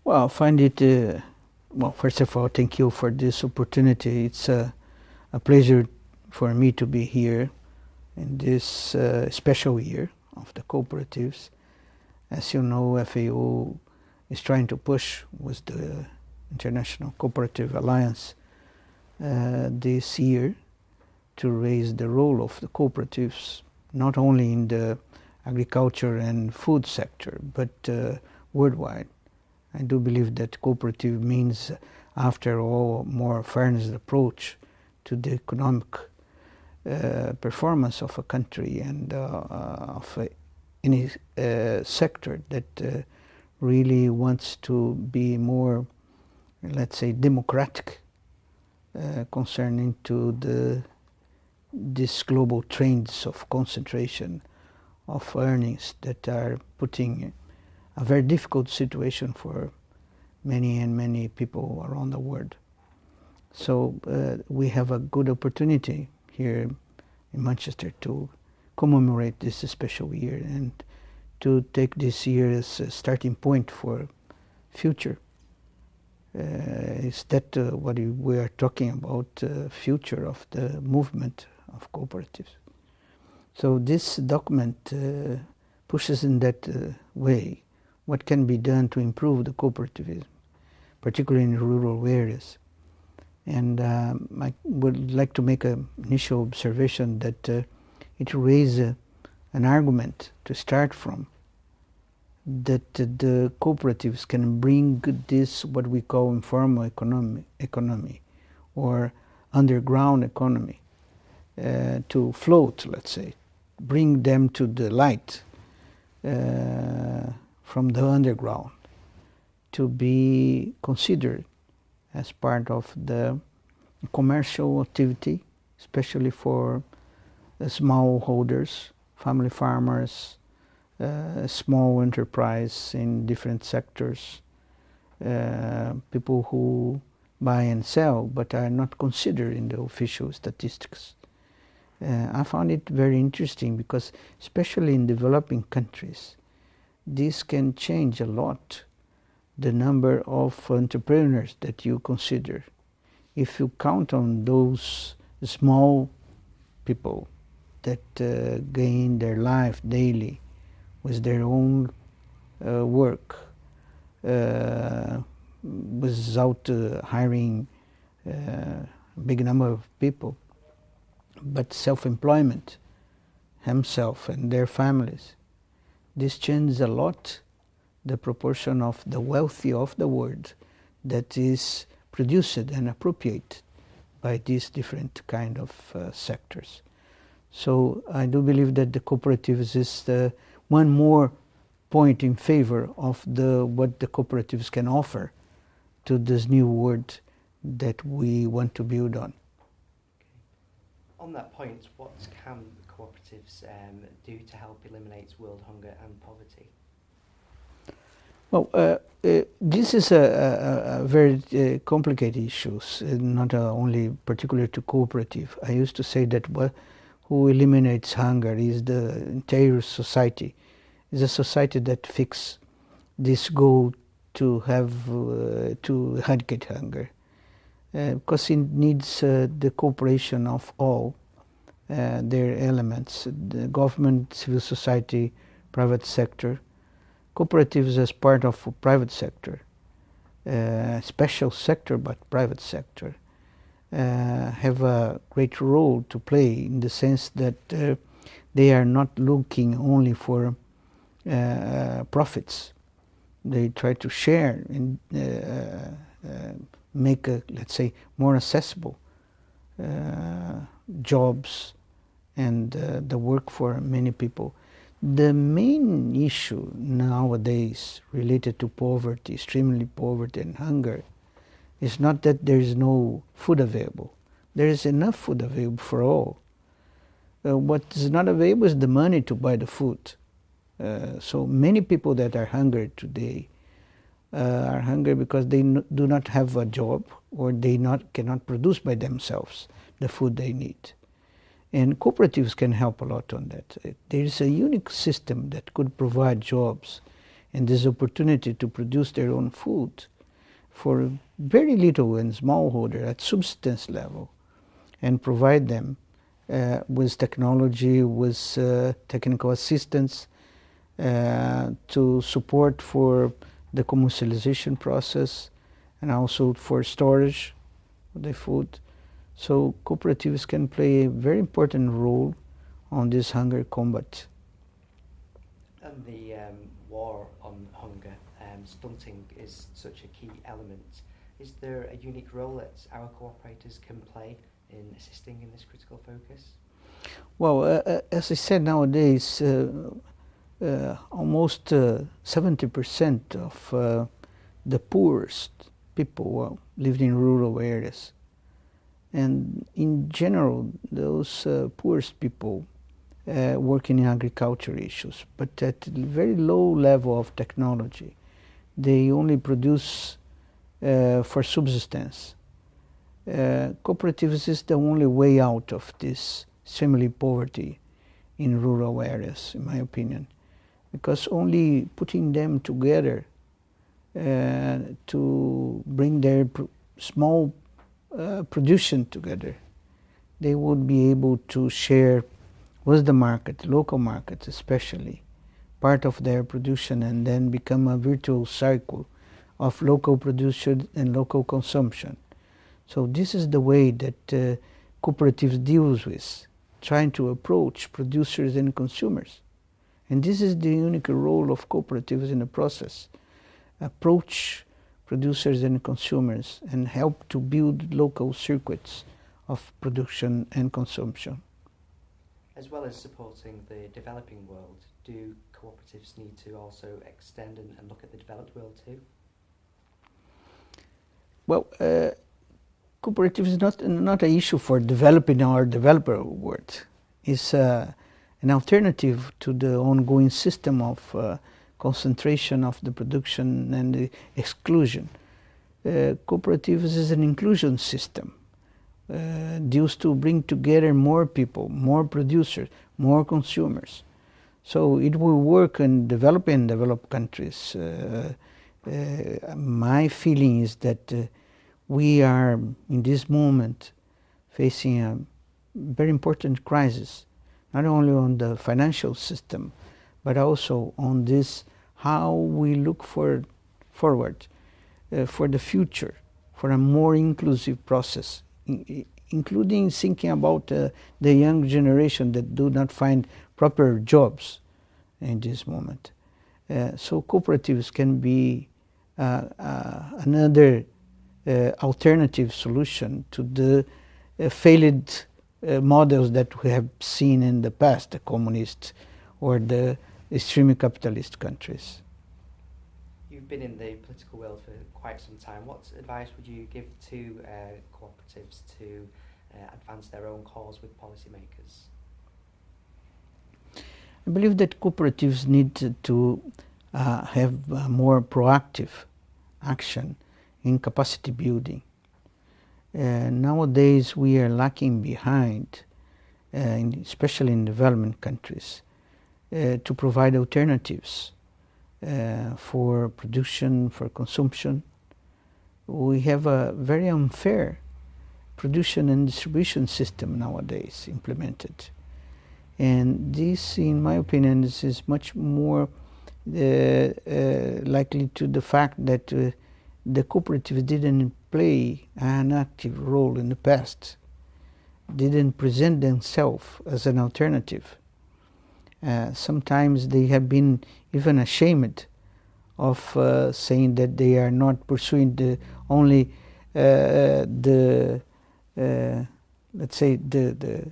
Well, I find it, well, first of all, thank you for this opportunity. It's a pleasure for me to be here in this special year of the cooperatives. As you know, FAO is trying to push with the International Cooperative Alliance this year to raise the role of the cooperatives, not only in the agriculture and food sector, but worldwide. I do believe that cooperative means, after all, more fairness approach to the economic performance of a country and of any sector that really wants to be more, let's say, democratic concerning to these global trends of concentration of earnings that are putting a very difficult situation for many and many people around the world. So we have a good opportunity here in Manchester to commemorate this special year and to take this year as a starting point for future. Is that what we are talking about, future of the movement of cooperatives? So this document pushes in that way what can be done to improve the cooperativism, particularly in rural areas. And I would like to make an initial observation that it raises an argument to start from, that the cooperatives can bring this, what we call informal economy or underground economy, to float, let's say, bring them to the light from the underground, to be considered as part of the commercial activity, especially for smallholders, family farmers, small enterprise in different sectors, people who buy and sell but are not considered in the official statistics. I found it very interesting because, especially in developing countries, this can change a lot the number of entrepreneurs that you consider. If you count on those small people that gain their life daily with their own work, without hiring a big number of people, but self-employment, himself and their families, this changes a lot the proportion of the wealthy of the world that is produced and appropriated by these different kind of sectors. So I do believe that the cooperatives is one more point in favor of what the cooperatives can offer to this new world that we want to build on. On that point, what can cooperatives do to help eliminate world hunger and poverty? Well, this is a very complicated issue, not only particular to cooperative. I used to say that who eliminates hunger is the entire society. It's a society that fixes this goal to have to eradicate hunger, because it needs the cooperation of all their elements: the government, civil society, private sector. Cooperatives as part of private sector, special sector but private sector, have a great role to play in the sense that they are not looking only for profits. They try to share and make, let's say, more accessible jobs and the work for many people. The main issue nowadays related to poverty, extremely poverty and hunger, is not that there is no food available. There is enough food available for all. What is not available is the money to buy the food. So many people that are hungry today are hungry because they do not have a job, or they cannot produce by themselves the food they need. And cooperatives can help a lot on that. There is a unique system that could provide jobs and this opportunity to produce their own food for very little and smallholder at subsistence level, and provide them with technology, with technical assistance to support for the commercialization process and also for storage of the food. So cooperatives can play a very important role on this hunger combat. And the war on hunger, stunting is such a key element. Is there a unique role that our cooperators can play in assisting in this critical focus? Well, as I said, nowadays almost 70% of the poorest people live in rural areas. And in general, those poorest people work in agriculture issues, but at a very low level of technology. They only produce for subsistence. Cooperatives is the only way out of this extremely poverty in rural areas, in my opinion, because only putting them together to bring their small production together, they would be able to share with the market, local markets especially, part of their production, and then become a virtuous cycle of local production and local consumption. So this is the way that cooperatives deals with, trying to approach producers and consumers. And this is the unique role of cooperatives in the process. Approach producers and consumers and help to build local circuits of production and consumption. As well as supporting the developing world, do cooperatives need to also extend and look at the developed world too? Well, cooperative is not an issue for developing our developer world. It's an alternative to the ongoing system of concentration of the production and the exclusion. Cooperatives is an inclusion system used to bring together more people, more producers, more consumers. So it will work in developing and developed countries. My feeling is that we are in this moment facing a very important crisis, not only on the financial system, but also on this how we look forward for the future, for a more inclusive process, including thinking about the young generation that do not find proper jobs in this moment. So cooperatives can be another alternative solution to the failed models that we have seen in the past, the communist or the extremely capitalist countries. You've been in the political world for quite some time. What advice would you give to cooperatives to advance their own cause with policymakers? I believe that cooperatives need to have more proactive action in capacity building. Nowadays we are lacking behind, especially in development countries, to provide alternatives for production, for consumption. We have a very unfair production and distribution system nowadays implemented. And this, in my opinion, is much more likely to the fact that the cooperatives didn't play an active role in the past, didn't present themselves as an alternative. Sometimes they have been even ashamed of saying that they are not pursuing the only let's say the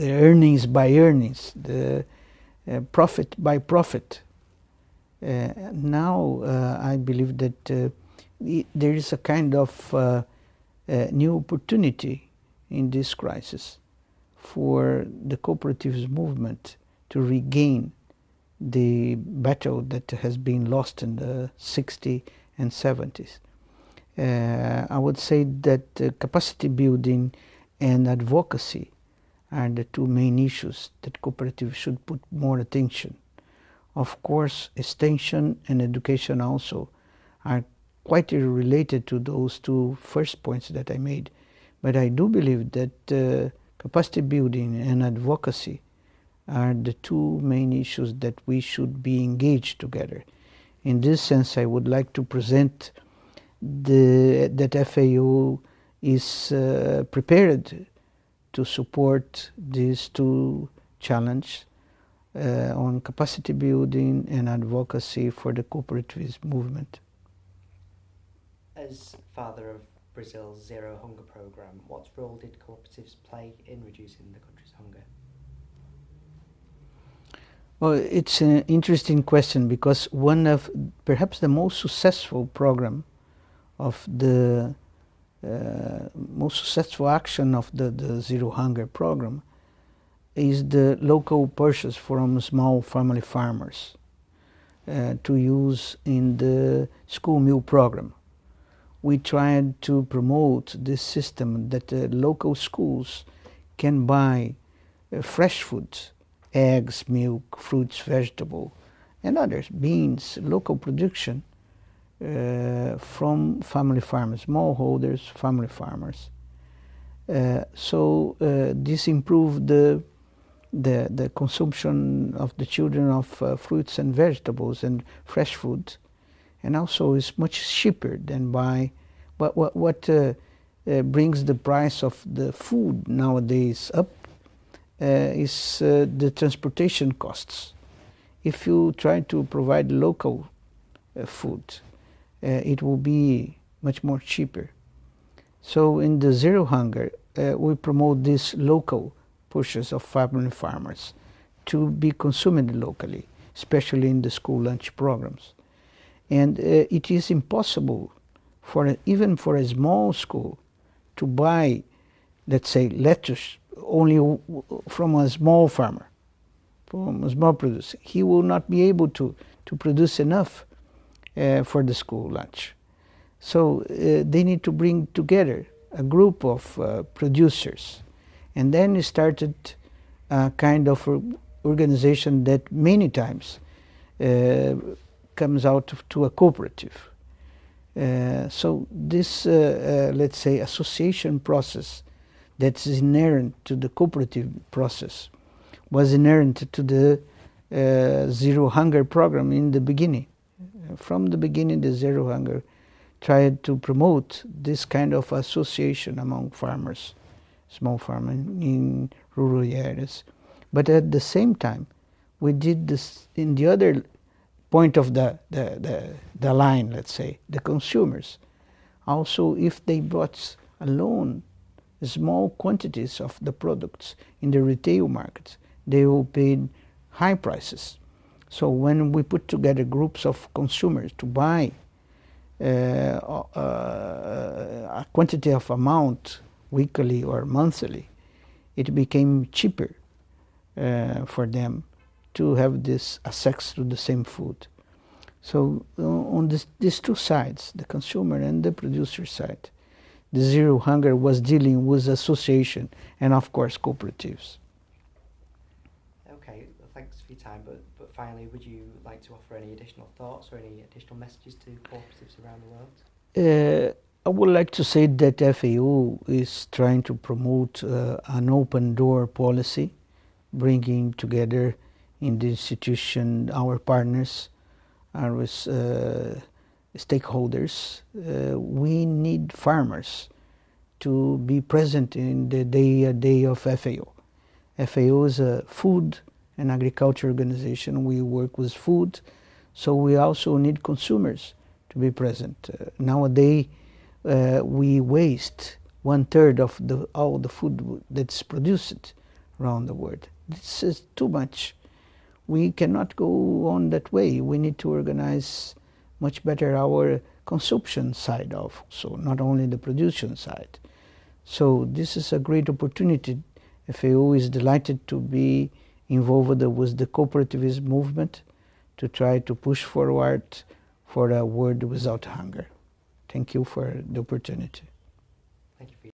earnings by earnings, the profit by profit. Now I believe that there is a kind of new opportunity in this crisis for the cooperatives movement to regain the battle that has been lost in the 60s and 70s. I would say that capacity building and advocacy are the two main issues that cooperatives should put more attention Of course, extension and education also are quite related to those two first points that I made. But I do believe that capacity building and advocacy are the two main issues that we should be engaged together. In this sense, I would like to present that FAO is prepared to support these two challenges on capacity building and advocacy for the cooperativist movement. As father of Brazil's Zero Hunger program, what role did cooperatives play in reducing the country's hunger? Well, it's an interesting question, because one of perhaps the most successful program of the most successful action of the Zero Hunger program is the local purchase from small family farmers to use in the school meal program. We tried to promote this system that local schools can buy fresh foods, eggs, milk, fruits, vegetables, and others, beans, local production from family farmers, smallholders, family farmers. So this improved the consumption of the children of fruits and vegetables and fresh food, and also is much cheaper than buy. But what brings the price of the food nowadays up is the transportation costs. If you try to provide local food, it will be much more cheaper. So in the Zero Hunger, we promote this local purchase of family farmers to be consumed locally, especially in the school lunch programs. And it is impossible even for a small school to buy, let's say, lettuce only from a small farmer, from a small producer. He will not be able to produce enough for the school lunch. So they need to bring together a group of producers. And then it started a kind of organization that many times comes out to a cooperative. So this, let's say, association process that's inherent to the cooperative process was inherent to the Zero Hunger program in the beginning. From the beginning, the Zero Hunger tried to promote this kind of association among farmers, small farmers in rural areas. But at the same time, we did this in the other point of the line, let's say, the consumers. Also, if they bought alone small quantities of the products in the retail market, they will pay high prices. So when we put together groups of consumers to buy a quantity of amount weekly or monthly, it became cheaper for them to have this access to the same food. So on these two sides, the consumer and the producer side, the Zero Hunger was dealing with association and, of course, cooperatives. Okay, well, thanks for your time, but finally, would you like to offer any additional thoughts or any additional messages to cooperatives around the world? I would like to say that FAO is trying to promote an open door policy, bringing together in the institution our partners, our stakeholders. We need farmers to be present in the day of FAO. FAO is a food and agriculture organization. We work with food, so we also need consumers to be present. Nowadays, we waste 1/3 of all the food that's produced around the world. This is too much. We cannot go on that way. We need to organize much better our consumption side also, not only the production side. So this is a great opportunity. FAO is delighted to be involved with the cooperativist movement to try to push forward for a world without hunger. Thank you for the opportunity. Thank you for your